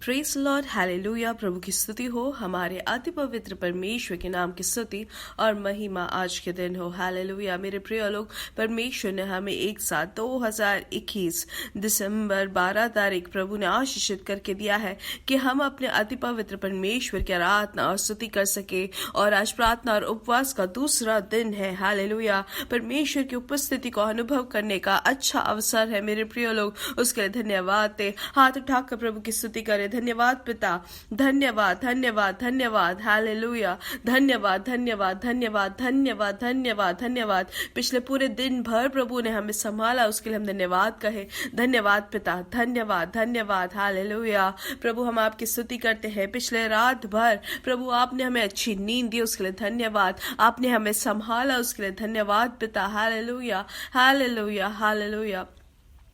Praise Lord, hallelujah. प्रभु की स्तुति हो। हमारे अति पवित्र परमेश्वर के नाम की स्तुति और महिमा आज के दिन हो। हालेलुया। मेरे प्रिय लोग, परमेश्वर ने हमें एक साथ 2021 दिसंबर 12 तारीख प्रभु ने आशीषित करके दिया है कि हम अपने अति पवित्र परमेश्वर की आराधना और स्तुति कर सके। और आज प्रार्थना और उपवास का दूसरा दिन है। हालेलुया। परमेश्वर की उपस्थिति को अनुभव करने का अच्छा अवसर है। मेरे प्रिय लोग, उसके लिए धन्यवाद दे। हाथ उठाकर प्रभु की स्तुति करें। धन्यवाद पिता, धन्यवाद धन्यवाद धन्यवाद। हालेलुया। धन्यवाद धन्यवाद धन्यवाद धन्यवाद धन्यवाद धन्यवाद। पिछले पूरे दिन भर प्रभु ने हमें संभाला, उसके लिए हम धन्यवाद कहे। धन्यवाद पिता, धन्यवाद धन्यवाद। हालेलुया। प्रभु हम आपकी स्तुति करते हैं। पिछले रात भर प्रभु आपने हमें अच्छी नींद दी, उसके लिए धन्यवाद। आपने हमें संभाला, उसके लिए धन्यवाद पिता। Hallelujah hallelujah hallelujah.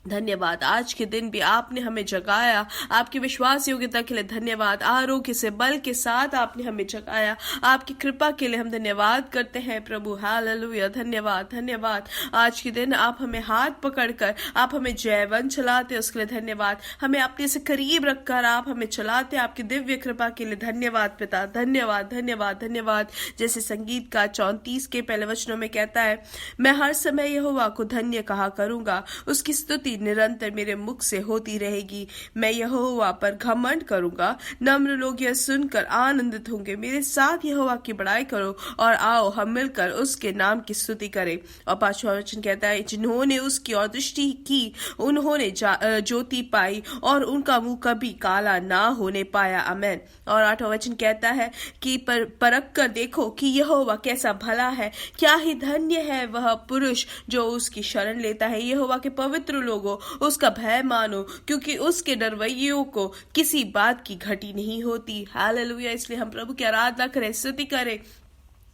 धन्यवाद। आज के दिन भी आपने हमें जगाया, आपकी विश्वास योग्यता के लिए धन्यवाद। आरोग्य से बल के साथ आपने हमें जगाया, आपकी कृपा के लिए हम धन्यवाद करते हैं प्रभु। हालेलुया। धन्यवाद धन्यवाद। आज के दिन आप हमें हाथ पकड़कर आप हमें जयवन चलाते, उसके लिए धन्यवाद। हमें अपने से करीब रखकर आप हमें चलाते, आपकी दिव्य कृपा के लिए धन्यवाद पिता। धन्यवाद धन्यवाद धन्यवाद। जैसे संगीत का 34 के पहले वचनों में कहता है, मैं हर समय यहोवा को धन्य कहा करूंगा, उसकी स्तुति निरंतर मेरे मुख से होती रहेगी। मैं यहोवा पर घमंड करूंगा, नम्र लोग यह सुनकर आनंदित होंगे। मेरे साथ यहोवा की बड़ाई करो और आओ हम मिलकर उसके नाम की स्तुति करें। और 5वां वचन कहता है, जिन्होंने उसकी ओर दृष्टि की उन्होंने ज्योति पाई और उनका मुंह कभी काला ना होने पाया। आमेन। और 8वां वचन कहता है कि परख कर देखो कि यहोवा कैसा भला है, क्या ही धन्य है वह पुरुष जो उसकी शरण लेता है। यहोवा के पवित्र लोगों उसका भय मानो, क्योंकि उसके डरवैयों को किसी बात की घटी नहीं होती। हालेलुया। इसलिए हम प्रभु की आराधना करें, स्तुति करें।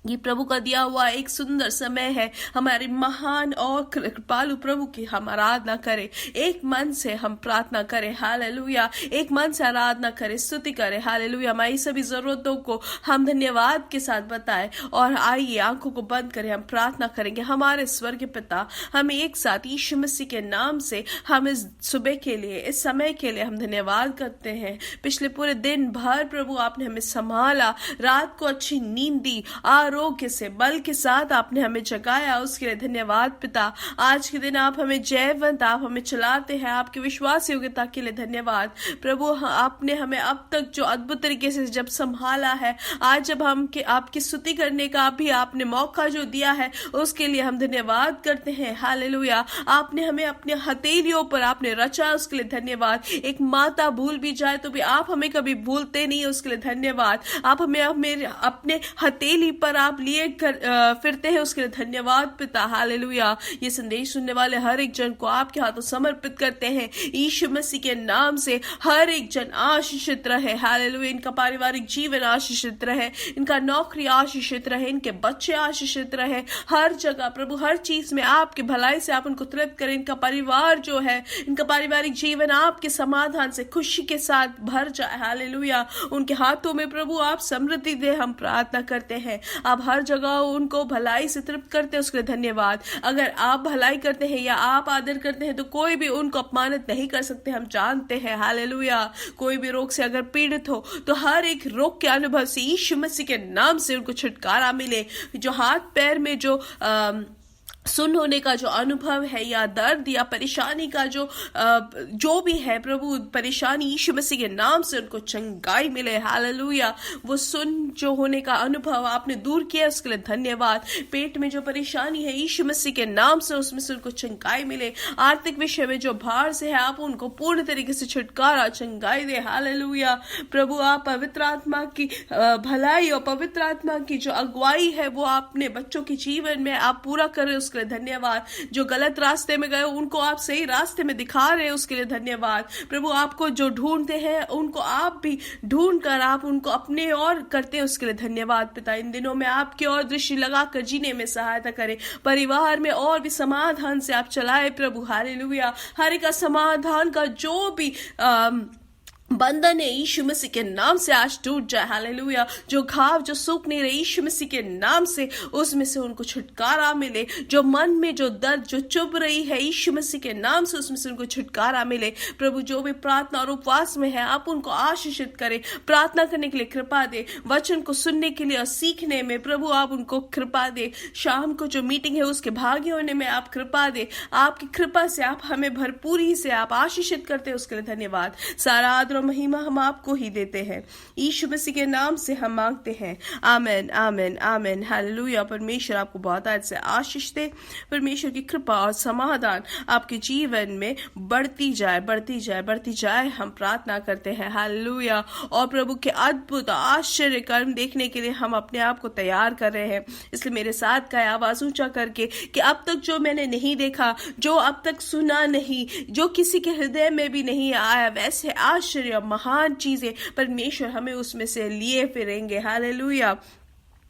ये प्रभु का दिया हुआ एक सुंदर समय है। हमारे महान और कृपालु प्रभु की हम आराधना करें, एक मन से हम प्रार्थना करें। हालेलुया। एक मन से आराधना करें, स्तुति करें। हालेलुया। हमारी सभी जरूरतों को हम धन्यवाद के साथ बताएं। और आइए आंखों को बंद करें, हम प्रार्थना करेंगे। हमारे स्वर्ग पिता, हम एक साथ यीशु मसीह के नाम से हम इस सुबह के लिए, इस समय के लिए हम धन्यवाद करते हैं। पिछले पूरे दिन भर प्रभु आपने हमें संभाला, रात को अच्छी नींद दी, आरोग्य से बल के साथ आपने हमें जगाया, उसके लिए धन्यवाद पिता। आज के दिन आप हमें जयवंत, आप हमें चलाते हैं, आपकी विश्वास योग्यता के लिए धन्यवाद प्रभु। आपने हमें अब तक जो अद्भुत तरीके से जब संभाला है, आज जब हम आपकी स्तुति करने का भी आपने मौका जो दिया है, उसके लिए हम धन्यवाद करते हैं। हालेलुया। आपने हमें अपने हथेलियों पर आपने रचा, उसके लिए धन्यवाद। एक माता भूल भी जाए तो भी आप हमें कभी भूलते नहीं, उसके लिए धन्यवाद। आप हमें अपने हथेली पर आप लिए फिरते हैं, उसके लिए धन्यवाद पिता। हालेलुया। ये संदेश सुनने वाले हर एक जन को आपके हाथों समर्पित करते हैं, यीशु मसीह के नाम से। हर एक जन आशीषित रहे। हालेलुया। इनका पारिवारिक जीवन आशीषित रहे, इनका नौकरी आशीषित रहे, इनके बच्चे आशीषित रहे। हर जगह प्रभु, हर चीज में आपके भलाई से आप उनको तृप्त करें। इनका परिवार जो है, इनका पारिवारिक जीवन आपके समाधान से, खुशी के साथ भर जाए। हालेलुया। उनके हाथों में प्रभु आप समृद्धि दे, हम प्रार्थना करते हैं। आप हर जगह उनको भलाई से तृप्त करते हैं, उसके लिए धन्यवाद। अगर आप भलाई करते हैं या आप आदर करते हैं तो कोई भी उनको अपमानित नहीं कर सकते, हम जानते हैं। हालेलुया। कोई भी रोग से अगर पीड़ित हो तो हर एक रोग के अनुभव से यीशु मसीह के नाम से उनको छुटकारा मिले। जो हाथ पैर में जो सुन होने का जो अनुभव है, या दर्द या परेशानी का जो भी है प्रभु, परेशानी यीशु मसीह के नाम से उनको चंगाई मिले। हालेलुया। वो सुन जो होने का अनुभव आपने दूर किया, उसके लिए धन्यवाद। पेट में जो परेशानी है, यीशु मसीह के नाम से उसमें से उनको चंगाई मिले। आर्थिक विषय में जो भार से है, आप उनको पूर्ण तरीके से छुटकारा, चंगाई दे। हालेलुया। प्रभु आप पवित्र आत्मा की भलाई और पवित्र आत्मा की जो अगुवाई है, वो आपने बच्चों के जीवन में आप पूरा करें, उसके लिए धन्यवाद। जो गलत रास्ते में गए उनको आप सही रास्ते में दिखा रहे हैं, उसके लिए धन्यवाद प्रभु। आपको जो ढूंढते हैं उनको आप भी ढूंढ कर आप उनको अपने और करते हैं, उसके लिए धन्यवाद पिता। इन दिनों में आपकी और दृष्टि लगाकर जीने में सहायता करें, परिवार में और भी समाधान से आप चलाए प्रभु। हालेलुया। हर एक समाधान का जो भी बंधन है यीशु मसीह के नाम से आज टूट जाए। हालेलुया। जो घाव जो सूख नहीं रहे यीशु मसीह के नाम से उसमें से उनको छुटकारा मिले। जो मन में जो दर्द जो चुभ रही है यीशु मसीह के नाम से उसमें से उनको छुटकारा मिले। प्रभु जो भी प्रार्थना और उपवास में है आप उनको आशीषित करें, प्रार्थना करने के लिए कृपा दे, वचन को सुनने के लिए और सीखने में प्रभु आप उनको कृपा दे। शाम को जो मीटिंग है उसके भागी होने में आप कृपा दे। आपकी कृपा से आप हमें भरपूरी से आप आशीषित करते हैं, उसके लिए धन्यवाद। सारा आदर और महिमा हम आपको ही देते हैं। यीशु मसीह के नाम से हम मांगते हैं, आमीन आमीन आमीन। हालेलुया। परमेश्वर आपको बहुत आज से आशीष दे। परमेश्वर की कृपा और समाधान आपके जीवन में बढ़ती जाए बढ़ती जाए बढ़ती जाए, हम प्रार्थना करते हैं। हालेलुया। और प्रभु के अद्भुत आश्चर्य कर्म देखने के लिए हम अपने आप को तैयार कर रहे हैं। इसलिए मेरे साथ का आवाज ऊंचा करके कि अब तक जो मैंने नहीं देखा, जो अब तक सुना नहीं, जो किसी के हृदय में भी नहीं आया, वैसे आश्चर्य महान चीजें परमेश्वर हमें उसमें से लिए फिरेंगे। हालेलुया।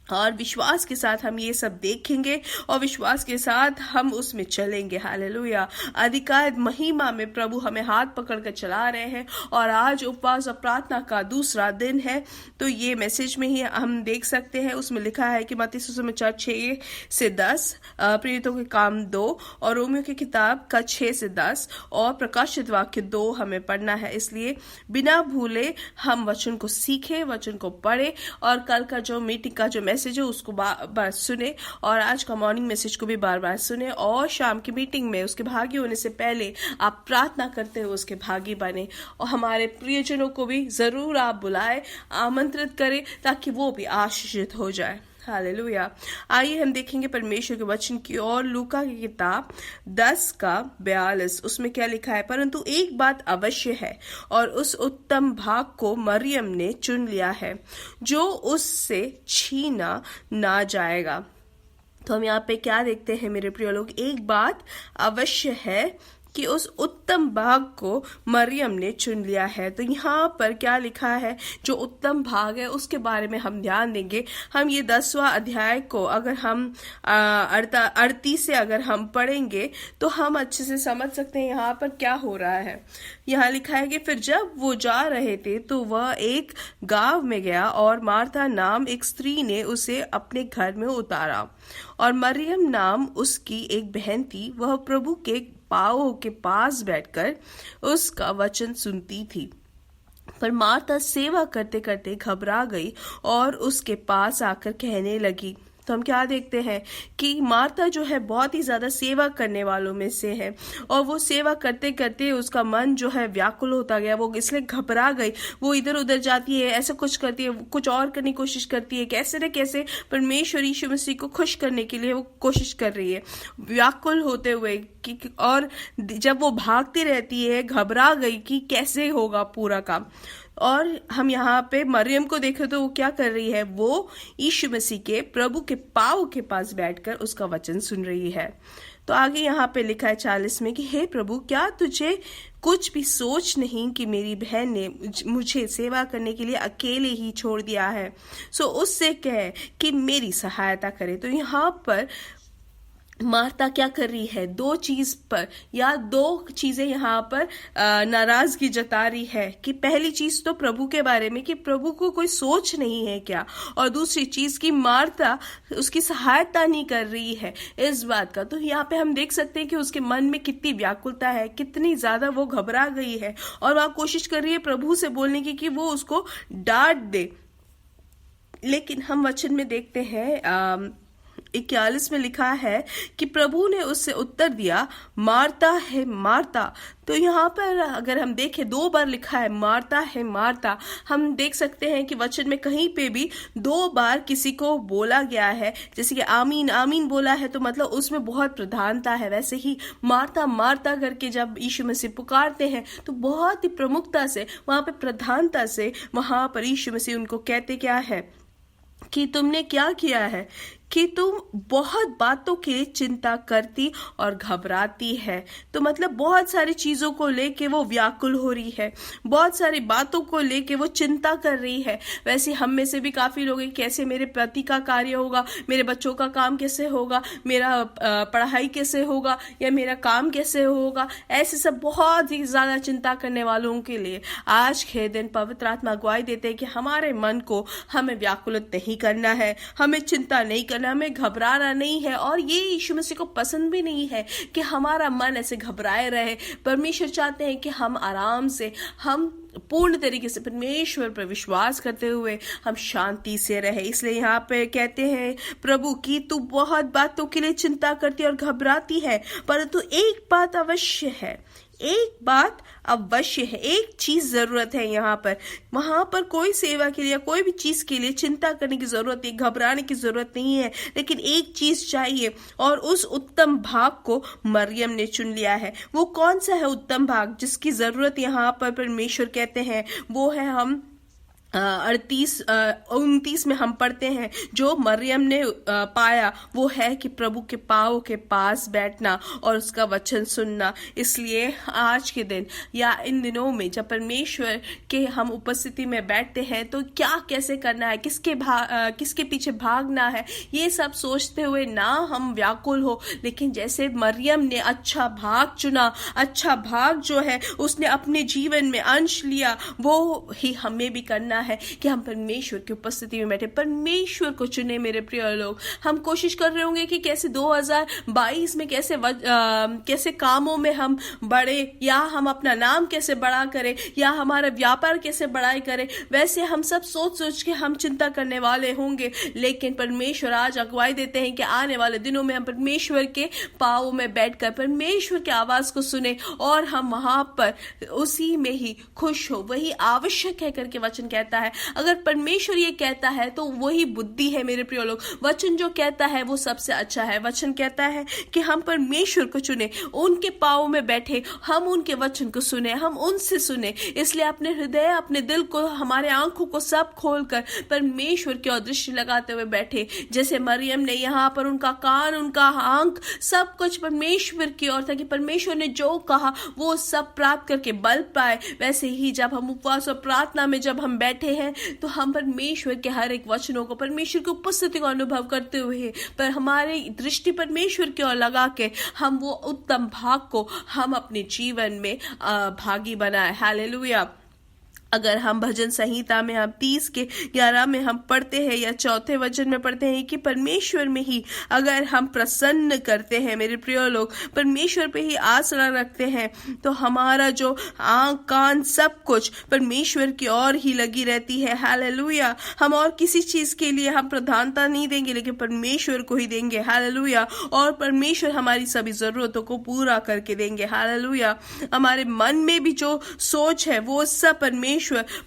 और विश्वास के साथ हम ये सब देखेंगे और विश्वास के साथ हम उसमें चलेंगे। हालेलुया। अधिकार महिमा में प्रभु हमें हाथ पकड़कर चला रहे हैं और आज उपवास और प्रार्थना का दूसरा दिन है। तो ये मैसेज में ही हम देख सकते हैं, उसमें लिखा है कि मत्ती सुसमाचार 6 से 10, प्रेरितों के काम 2 और रोमियो की किताब का 6 से 10 और प्रकाशित वाक्य 2 हमें पढ़ना है। इसलिए बिना भूले हम वचन को सीखें, वचन को पढ़े और कल का जो मीटिंग का जो मैसेज है उसको बार सुने और आज का मॉर्निंग मैसेज को भी बार बार सुने और शाम की मीटिंग में उसके भागी होने से पहले आप प्रार्थना करते हुए उसके भागी बने। और हमारे प्रियजनों को भी जरूर आप बुलाए, आमंत्रित करें ताकि वो भी आशीषित हो जाए। हालेलुया। आइए हम देखेंगे परमेश्वर के वचन की और लूका की किताब 10 का 42। उसमें क्या लिखा है, परंतु एक बात अवश्य है और उस उत्तम भाग को मरियम ने चुन लिया है जो उससे छीना ना जाएगा। तो हम यहाँ पे क्या देखते हैं मेरे प्रिय लोग, एक बात अवश्य है कि उस उत्तम भाग को मरियम ने चुन लिया है। तो यहाँ पर क्या लिखा है, जो उत्तम भाग है उसके बारे में हम ध्यान देंगे। हम ये 10वां अध्याय को अगर हम 38 से अगर हम पढ़ेंगे तो हम अच्छे से समझ सकते हैं यहाँ पर क्या हो रहा है। यहाँ लिखा है कि फिर जब वो जा रहे थे तो वह एक गांव में गया और मार्था नाम एक स्त्री ने उसे अपने घर में उतारा और मरियम नाम उसकी एक बहन थी। वह प्रभु के पाँवों के पास बैठकर उसका वचन सुनती थी। पर मार्था सेवा करते करते घबरा गई और उसके पास आकर कहने लगी। तो हम क्या देखते हैं कि मार्था जो है बहुत ही ज्यादा सेवा करने वालों में से है और वो सेवा करते करते उसका मन जो है व्याकुल होता गया, वो इसलिए घबरा गई। वो इधर उधर जाती है, ऐसा कुछ करती है, कुछ और करने की कोशिश करती है, कैसे न कैसे परमेश्वर यीशु मसीह को खुश करने के लिए वो कोशिश कर रही है, व्याकुल होते हुए और जब वो भागती रहती है घबरा गई कि कैसे होगा पूरा काम। और हम यहाँ पे मरियम को देखें तो वो क्या कर रही है, वो यीशु मसीह के प्रभु के पाँव के पास बैठकर उसका वचन सुन रही है। तो आगे यहाँ पे लिखा है 40 में कि हे प्रभु, क्या तुझे कुछ भी सोच नहीं कि मेरी बहन ने मुझे सेवा करने के लिए अकेले ही छोड़ दिया है, सो उससे कह कि मेरी सहायता करे। तो यहाँ पर मार्था क्या कर रही है, दो चीजें यहाँ पर नाराजगी जता रही है कि पहली चीज तो प्रभु के बारे में कि प्रभु को कोई सोच नहीं है क्या, और दूसरी चीज कि मार्था उसकी सहायता नहीं कर रही है इस बात का। तो यहाँ पे हम देख सकते हैं कि उसके मन में कितनी व्याकुलता है, कितनी ज्यादा वो घबरा गई है और वह कोशिश कर रही है प्रभु से बोलने की कि वो उसको डांट दे। लेकिन हम वचन में देखते हैं 41 में लिखा है कि प्रभु ने उससे उत्तर दिया, मार्ता है मार्ता। तो यहाँ पर अगर हम देखें 2 बार लिखा है मार्ता है मार्ता। हम देख सकते हैं कि वचन में कहीं पे भी 2 बार किसी को बोला गया है, जैसे कि आमीन आमीन बोला है तो मतलब उसमें बहुत प्रधानता है। वैसे ही मार्ता मार्ता करके जब यीशु मसीह पुकारते हैं तो बहुत ही प्रमुखता से वहां पे प्रधानता से वहां पर यीशु मसीह उनको कहते क्या है कि तुमने क्या किया है कि तुम बहुत बातों के लिए चिंता करती और घबराती है। तो मतलब बहुत सारी चीजों को लेके वो व्याकुल हो रही है, बहुत सारी बातों को लेके वो चिंता कर रही है। वैसे हम में से भी काफी लोग हैं, कैसे मेरे पति का कार्य होगा, मेरे बच्चों का काम कैसे होगा, मेरा पढ़ाई कैसे होगा, या मेरा काम कैसे होगा। ऐसे सब बहुत ही ज्यादा चिंता करने वालों के लिए आज के दिन पवित्र आत्मा अगुवाई देते हैं कि हमारे मन को हमें व्याकुलित नहीं करना है, हमें चिंता नहीं करना, हमें घबराना नहीं है। और ये यीशु मसीह को पसंद भी नहीं है कि हमारा मन ऐसे घबराए रहे। परमेश्वर चाहते हैं कि हम आराम से, हम पूर्ण तरीके से परमेश्वर पर विश्वास करते हुए हम शांति से रहे। इसलिए यहाँ पे कहते हैं प्रभु की तू बहुत बातों के लिए चिंता करती और घबराती है, परंतु एक बात अवश्य है, एक बात अवश्य है, एक चीज जरूरत है। यहाँ पर वहां पर कोई सेवा के लिए या कोई भी चीज के लिए चिंता करने की जरूरत नहीं, घबराने की जरूरत नहीं है, लेकिन एक चीज चाहिए और उस उत्तम भाग को मरियम ने चुन लिया है। वो कौन सा है उत्तम भाग जिसकी जरूरत यहाँ पर परमेश्वर कहते हैं? वो है, हम 29 में हम पढ़ते हैं, जो मरियम ने पाया वो है कि प्रभु के पाँव के पास बैठना और उसका वचन सुनना। इसलिए आज के दिन या इन दिनों में जब परमेश्वर के हम उपस्थिति में बैठते हैं तो क्या कैसे करना है, किसके पीछे भागना है, ये सब सोचते हुए ना हम व्याकुल हो, लेकिन जैसे मरियम ने अच्छा भाग चुना, अच्छा भाग जो है उसने अपने जीवन में अंश लिया, वो ही हमें भी करना है कि हम परमेश्वर की उपस्थिति में बैठे, परमेश्वर को चुने। मेरे प्रिय लोग, हम कोशिश कर रहे होंगे कि कैसे 2022 में कैसे कामों में हम बढ़े, या हम अपना नाम कैसे बड़ा करें, या हमारा व्यापार कैसे बढ़ाई करें। वैसे हम सब सोच के हम चिंता करने वाले होंगे, लेकिन परमेश्वर आज अगुवाई देते हैं कि आने वाले दिनों में हम परमेश्वर के पाँव में बैठकर परमेश्वर की आवाज को सुने और हम वहां पर उसी में ही खुश हो। वही आवश्यक है करके वचन कहता है। अगर परमेश्वर ये कहता है तो वही बुद्धि है। मेरे प्रिय लोग, वचन जो कहता है वो सबसे अच्छा है। वचन कहता है कि हम परमेश्वर को चुने, उनके पाँव में बैठे, हम उनके वचन को सुने, हम उनसे सुने। इसलिए अपने हृदय, अपने दिल को, हमारे आंखों को सब खोलकर परमेश्वर की ओर दृष्टि लगाते हुए बैठे। जैसे मरियम ने यहाँ पर उनका कान, उनका आंख, सब कुछ परमेश्वर की ओर था कि परमेश्वर ने जो कहा वो सब प्राप्त करके बल पाए। वैसे ही जब हम उपवास और प्रार्थना में जब हम बैठे हैं तो हम परमेश्वर के हर एक वचनों को, परमेश्वर की उपस्थिति को अनुभव करते हुए, पर हमारी दृष्टि परमेश्वर की ओर लगा के हम वो उत्तम भाग को हम अपने जीवन में भागी बनाए। हालेलुया। अगर हम भजन संहिता में हम 30:11 में हम पढ़ते हैं या 4 वचन में पढ़ते हैं कि परमेश्वर में ही अगर हम प्रसन्न करते हैं, मेरे प्रिय लोग, परमेश्वर पे ही आसरा रखते हैं, तो हमारा जो आंख, कान, सब कुछ परमेश्वर की ओर ही लगी रहती है। हालेलुया। हम और किसी चीज के लिए हम प्रधानता नहीं देंगे, लेकिन परमेश्वर को ही देंगे। हालेलुया। और परमेश्वर हमारी सभी जरूरतों को पूरा करके देंगे। हालेलुया। हमारे मन में भी जो सोच है वो सब परमेश्वर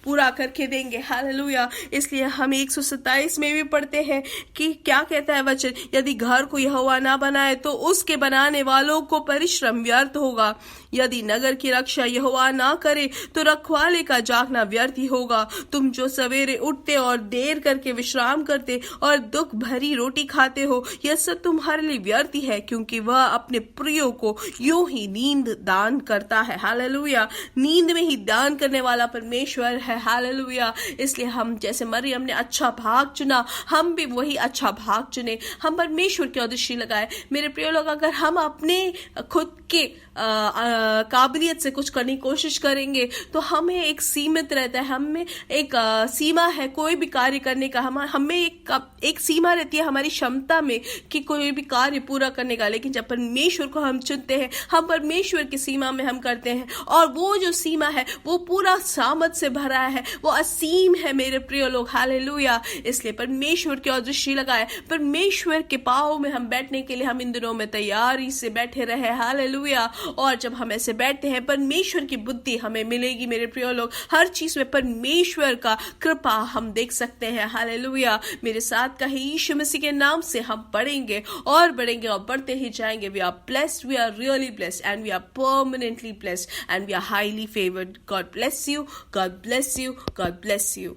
पूरा करके देंगे। हालेलुया। इसलिए हम 127 में भी पढ़ते हैं कि क्या कहता है वचन, यदि घर को यहोवा ना बनाए तो उसके बनाने वालों को परिश्रम व्यर्थ होगा। यदि नगर की रक्षा यहोवा ना करे तो रखवाले का जागना व्यर्थ ही होगा। तुम जो सवेरे उठते और देर करके विश्राम करते और दुख भरी रोटी खाते हो, यह सब तुम्हारे लिए व्यर्थ ही है, क्योंकि वह अपने प्रियो को यूं ही नींद दान करता है। हालेलुया। नींद में ही दान करने वाला परमेश्वर है। हालेलुया। इसलिए हम जैसे मरियम ने अच्छा भाग चुना, हम भी वही अच्छा भाग चुने, हम परमेश्वर की दृष्टि लगाए। मेरे प्रिय लोग, अगर हम अपने खुद के काबिलियत से कुछ करने की कोशिश करेंगे तो हमें एक सीमित रहता है, हमें एक सीमा है कोई भी कार्य करने का। हमें एक सीमा रहती है हमारी क्षमता में कि कोई भी कार्य पूरा करने का। लेकिन जब परमेश्वर को हम चुनते हैं, हम परमेश्वर की सीमा में हम करते हैं, और वो जो सीमा है वो पूरा सामर्थ से भरा है, वो असीम है। मेरे प्रिय लोग, हालेलुया। इसलिए परमेश्वर की ओर दृष्टि लगाए, परमेश्वर के पाँव में हम बैठने के लिए हम इन दिनों में तैयारी से बैठे रहे। हालेलुया। और जब हम ऐसे बैठते हैं, परमेश्वर की बुद्धि हमें मिलेगी। मेरे प्रिय लोग, हर चीज में परमेश्वर का कृपा हम देख सकते हैं। हालेलुया। मेरे साथ का यीशु मसीह के नाम से हम पढ़ेंगे और बढ़ेंगे और बढ़ते ही जाएंगे। We are blessed, we are really blessed, and we are permanently blessed, and we are highly favoured. God bless you, God bless you, God bless you.